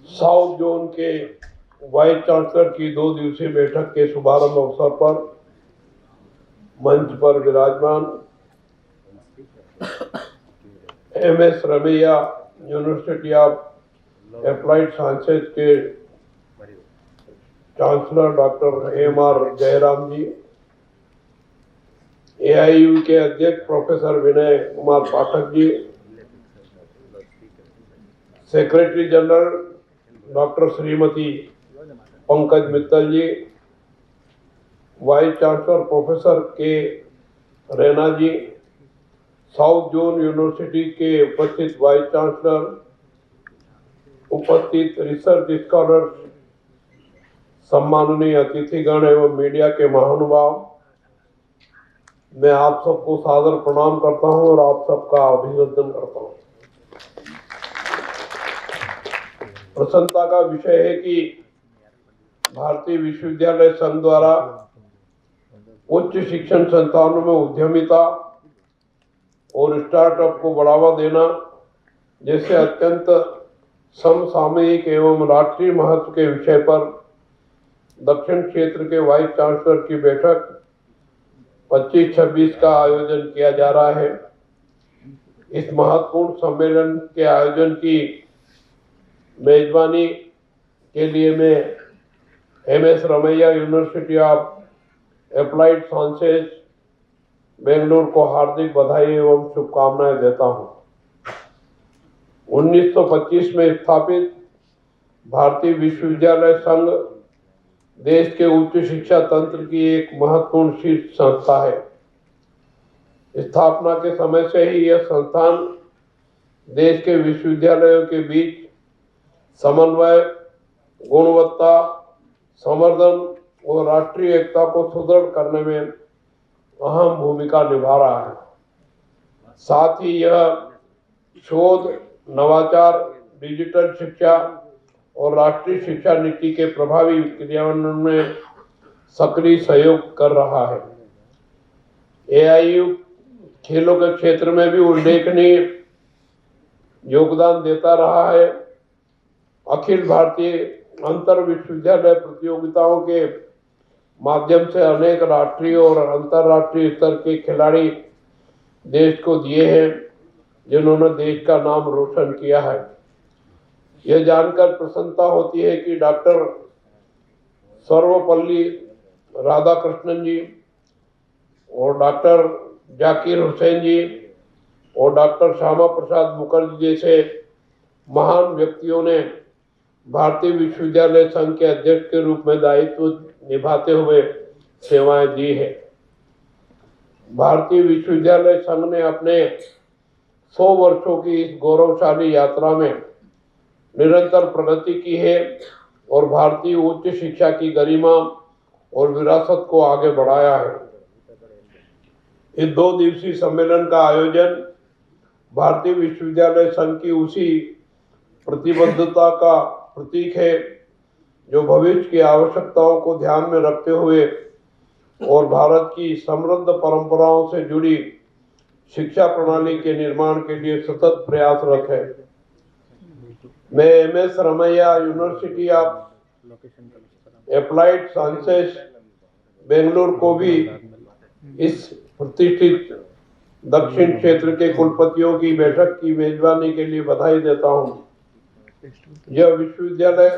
South zone के vice chancellor की 2 दिवसीय बैठक के शुभारंभ अवसर पर मंच पर विराजमान MS Ramaiah university of applied sciences के chancellor doctor MR Jayaram ji, AIU के अध्यक्ष professor Vinay Kumar Pathak ji, secretary general doctor Shrimati Pankaj Mittal ji, vice chancellor professor K Raina ji, south zone university के उपस्थित वाइस चांसलर, उपस्थित रिसर्च स्कॉलर, सम्माननीय अतिथिगण एवं मीडिया के महानुभाव, मैं आप सबको सादर प्रणाम करता हूं और आप सबका अभिनंदन करता हूं। प्रसन्नता का विषय है कि भारतीय विश्वविद्यालय संघ द्वारा उच्च शिक्षण संस्थानों में उद्यमिता और स्टार्टअप को बढ़ावा देना जैसे अत्यंत समसामयिक एवं राष्ट्रीय महत्व के विषय पर दक्षिण क्षेत्र के वाइस चांसलर की बैठक 25-26 का आयोजन किया जा रहा है। इस महत्वपूर्ण सम्मेलन के आयोजन की मेजबानी के लिए मैं MS Ramaiah university of applied Sciences Bengaluru को हार्दिक बधाई एवं शुभकामनाएं देता हूं। 1925 में स्थापित भारतीय विश्वविद्यालय संघ देश के उच्च शिक्षा तंत्र की एक महत्वपूर्ण शीर्ष संस्था है। स्थापना के समय से ही यह संस्थान देश के विश्वविद्यालयों के बीच समन्वय, गुणवत्ता, संवर्धन और राष्ट्रीय एकता को सुदृढ़ करने में अहम भूमिका निभा रहा है। साथ ही यह शोध, नवाचार, डिजिटल शिक्षा और राष्ट्रीय शिक्षा नीति के प्रभावी क्रियान्वयन में सक्रिय सहयोग कर रहा है। एआईयू खेलों के क्षेत्र में भी उल्लेखनीय योगदान देता रहा है। अखिल भारतीय अंतर विश्वविद्यालय प्रतियोगिताओं के माध्यम से अनेक राष्ट्रीय और अंतर्राष्ट्रीय स्तर के खिलाड़ी देश को दिए हैं, जिन्होंने देश का नाम रोशन किया है। यह जानकर प्रसन्नता होती है कि डॉक्टर सर्वपल्ली राधाकृष्णन जी और डॉक्टर जाकिर हुसैन जी और डॉक्टर श्यामा प्रसाद मुखर्जी जैसे महान व्यक्तियों ने भारतीय विश्वविद्यालय संघ के अध्यक्ष के रूप में दायित्व निभाते हुए सेवाएं दी है। भारतीय विश्वविद्यालय संघ ने अपने 100 वर्षों की इस गौरवशाली यात्रा में निरंतर प्रगति की है और भारतीय उच्च शिक्षा की गरिमा और विरासत को आगे बढ़ाया है। इस 2 दिवसीय सम्मेलन का आयोजन भारतीय विश्वविद्यालय संघ की उसी प्रतिबद्धता का प्रतीक है जो भविष्य की आवश्यकताओं को ध्यान में रखते हुए और भारत की समृद्ध परंपराओं से जुड़ी शिक्षा प्रणाली के निर्माण के लिए सतत प्रयासरत है। मैं MS Ramaiah university of applied Sciences Bengaluru को भी इस प्रतिष्ठित दक्षिण क्षेत्र के कुलपतियों की बैठक की मेजबानी के लिए बधाई देता हूं। यह विश्वविद्यालय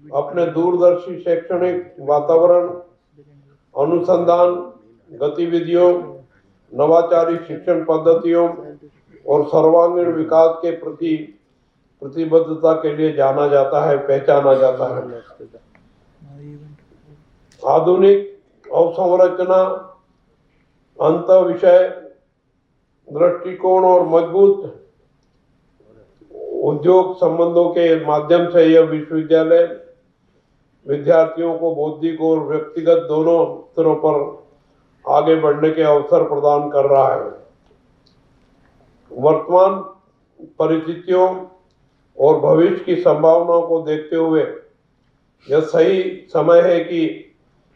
अपने दूरदर्शी शैक्षणिक वातावरण, अनुसंधान गतिविधियों, नवाचारी शिक्षण पद्धतियों और सर्वांगीण विकास के प्रति प्रतिबद्धता के लिए जाना जाता है, पहचाना जाता है। आधुनिक अवसंरचना, अंत विषय दृष्टिकोण और मजबूत उद्योग संबंधों के माध्यम से यह विश्वविद्यालय विद्यार्थियों को बौद्धिक और व्यक्तिगत दोनों स्तरों पर आगे बढ़ने के अवसर प्रदान कर रहा है। वर्तमान परिस्थितियों और भविष्य की संभावनाओं को देखते हुए यह सही समय है कि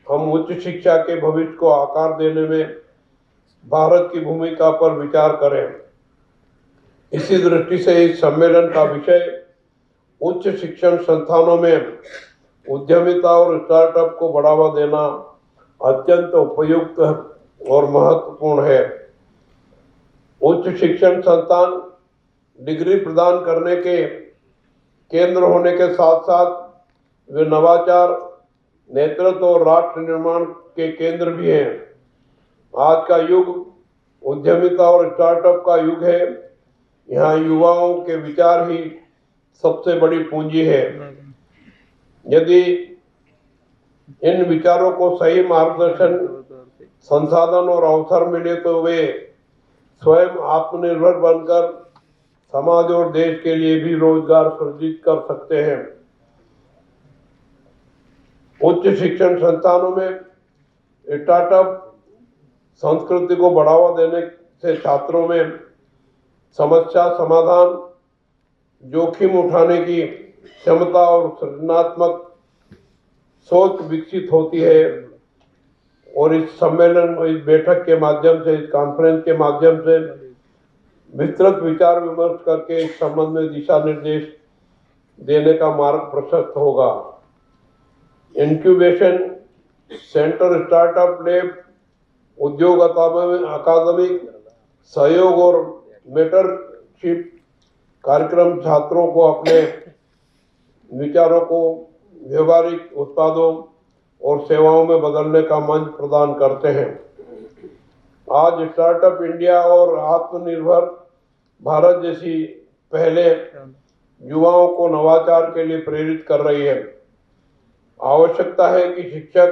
हम उच्च शिक्षा के भविष्य को आकार देने में भारत की भूमिका पर विचार करें। इसी दृष्टि से इस सम्मेलन का विषय उच्च शिक्षण संस्थानों में उद्यमिता और स्टार्टअप को बढ़ावा देना अत्यंत उपयुक्त और महत्वपूर्ण है। उच्च शिक्षण संस्थान डिग्री प्रदान करने के केंद्र होने के साथ साथ वे नवाचार, नेतृत्व और राष्ट्र निर्माण के केंद्र भी हैं। आज का युग उद्यमिता और स्टार्टअप का युग है। यहाँ युवाओं के विचार ही सबसे बड़ी पूंजी है। यदि इन विचारों को सही मार्गदर्शन, संसाधन और अवसर मिले तो वे स्वयं आत्मनिर्भर बनकर समाज और देश के लिए भी रोजगार सृजित कर सकते हैं। उच्च शिक्षण संस्थानों में स्टार्टअप संस्कृति को बढ़ावा देने से छात्रों में समस्या समाधान, जोखिम उठाने की क्षमता और सृजनात्मक सोच विकसित होती है। और इस सम्मेलन, इस बैठक के माध्यम से, इस कॉन्फ्रेंस के माध्यम से विस्तृत विचार विमर्श करके इस संबंध में दिशा निर्देश देने का मार्ग प्रशस्त होगा। इंक्यूबेशन सेंटर, स्टार्टअप लैब, उद्योग अकादमिक सहयोग और मेंटरशिप कार्यक्रम छात्रों को अपने विचारों को व्यवहारिक उत्पादों और सेवाओं में बदलने का मंच प्रदान करते हैं। आज स्टार्टअप इंडिया और आत्मनिर्भर भारत जैसी पहले युवाओं को नवाचार के लिए प्रेरित कर रही है। आवश्यकता है कि शिक्षक,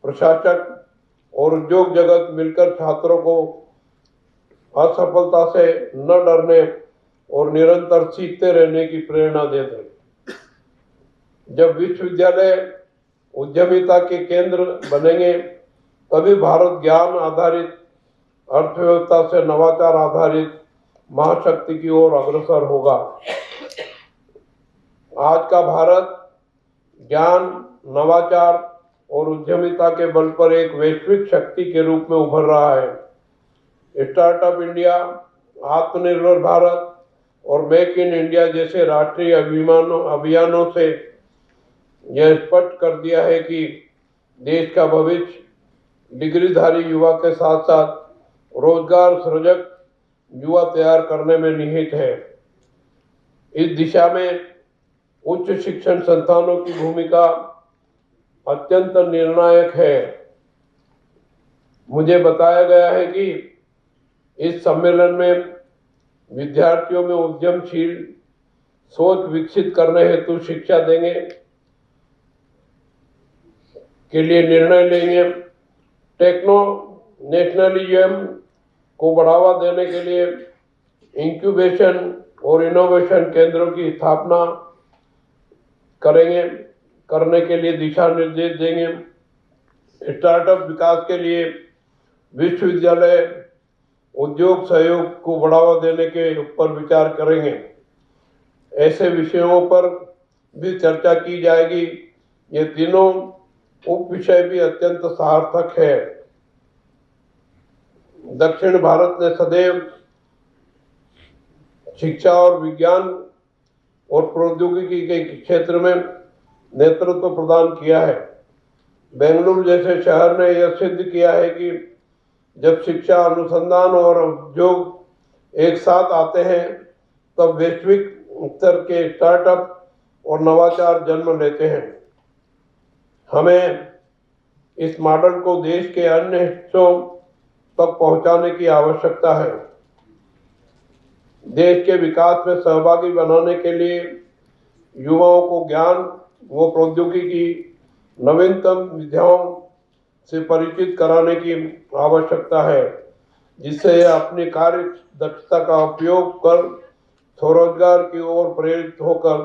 प्रशासक और उद्योग जगत मिलकर छात्रों को असफलता से न डरने और निरंतर सीखते रहने की प्रेरणा देते हैं। जब विश्वविद्यालय उद्यमिता के केंद्र बनेंगे तभी भारत ज्ञान आधारित अर्थव्यवस्था से नवाचार आधारित महाशक्ति की ओर अग्रसर होगा। आज का भारत ज्ञान, नवाचार और उद्यमिता के बल पर एक वैश्विक शक्ति के रूप में उभर रहा है। स्टार्टअप इंडिया, आत्मनिर्भर भारत और मेक इन इंडिया जैसे राष्ट्रीय अभियानों से यह स्पष्ट कर दिया है कि देश का भविष्य डिग्रीधारी युवा के साथ साथ रोजगार सृजक युवा तैयार करने में निहित है। इस दिशा में उच्च शिक्षण संस्थानों की भूमिका अत्यंत निर्णायक है। मुझे बताया गया है कि इस सम्मेलन में विद्यार्थियों में उद्यमशील सोच विकसित करने हेतु शिक्षा देंगे के लिए निर्णय लेंगे। टेक्नो नेशनलिज्म को बढ़ावा देने के लिए इंक्यूबेशन और इनोवेशन केंद्रों की स्थापना करने के लिए दिशा निर्देश देंगे। स्टार्टअप विकास के लिए विश्वविद्यालय उद्योग सहयोग को बढ़ावा देने के ऊपर विचार करेंगे। ऐसे विषयों पर भी चर्चा की जाएगी। ये तीनों उप विषय भी अत्यंत सार्थक है। दक्षिण भारत ने सदैव शिक्षा और विज्ञान और प्रौद्योगिकी के क्षेत्र में नेतृत्व प्रदान किया है। बेंगलुरु जैसे शहर ने यह सिद्ध किया है कि जब शिक्षा, अनुसंधान और उद्योग एक साथ आते हैं तब वैश्विक स्तर के स्टार्टअप और नवाचार जन्म लेते हैं। हमें इस मॉडल को देश के अन्य हिस्सों तक पहुंचाने की आवश्यकता है। देश के विकास में सहभागी बनाने के लिए युवाओं को ज्ञान व प्रौद्योगिकी, नवीनतम विधियों से परिचित कराने की आवश्यकता है, जिससे अपनी कार्य दक्षता का उपयोग कर स्वरोजगार की ओर प्रेरित होकर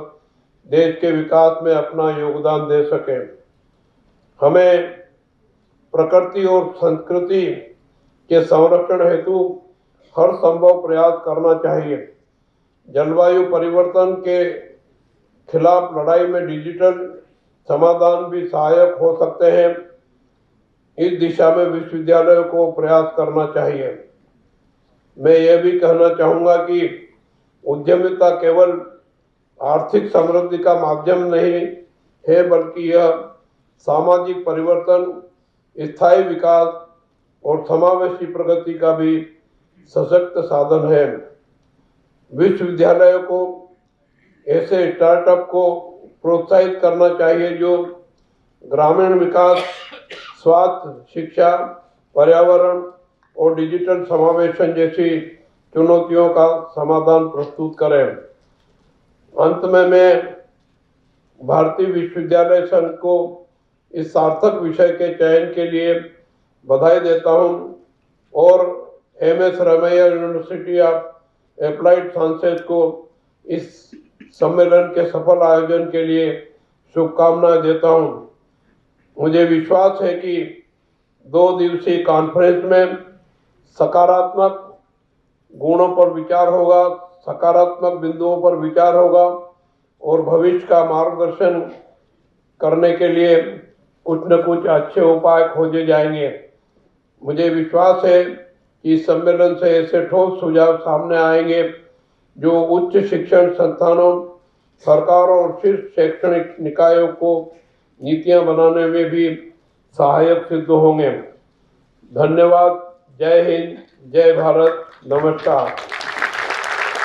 देश के विकास में अपना योगदान दे सके। हमें प्रकृति और संस्कृति के संरक्षण हेतु हर संभव प्रयास करना चाहिए। जलवायु परिवर्तन के खिलाफ लड़ाई में डिजिटल समाधान भी सहायक हो सकते हैं। इस दिशा में विश्वविद्यालयों को प्रयास करना चाहिए। मैं यह भी कहना चाहूँगा कि उद्यमिता केवल आर्थिक समृद्धि का माध्यम नहीं है, बल्कि यह सामाजिक परिवर्तन, स्थायी विकास और समावेशी प्रगति का भी सशक्त साधन है। विश्वविद्यालयों को ऐसे स्टार्टअप को प्रोत्साहित करना चाहिए जो ग्रामीण विकास, स्वास्थ्य, शिक्षा, पर्यावरण और डिजिटल समावेशन जैसी चुनौतियों का समाधान प्रस्तुत करें। अंत में मैं भारतीय विश्वविद्यालय संघ को इस सार्थक विषय के चयन के लिए बधाई देता हूं और MS Ramaiah university of Applied Sciences को इस सम्मेलन के सफल आयोजन के लिए शुभकामनाएं देता हूं। मुझे विश्वास है कि 2 दिवसीय कॉन्फ्रेंस में सकारात्मक गुणों पर विचार होगा, सकारात्मक बिंदुओं पर विचार होगा और भविष्य का मार्गदर्शन करने के लिए कुछ न कुछ अच्छे उपाय खोजे जाएंगे। मुझे विश्वास है कि इस सम्मेलन से ऐसे ठोस सुझाव सामने आएंगे जो उच्च शिक्षण संस्थानों, सरकारों और शीर्ष शैक्षणिक निकायों को नीतियां बनाने में भी सहायक सिद्ध होंगे। धन्यवाद। जय हिंद, जय भारत, नमस्कार।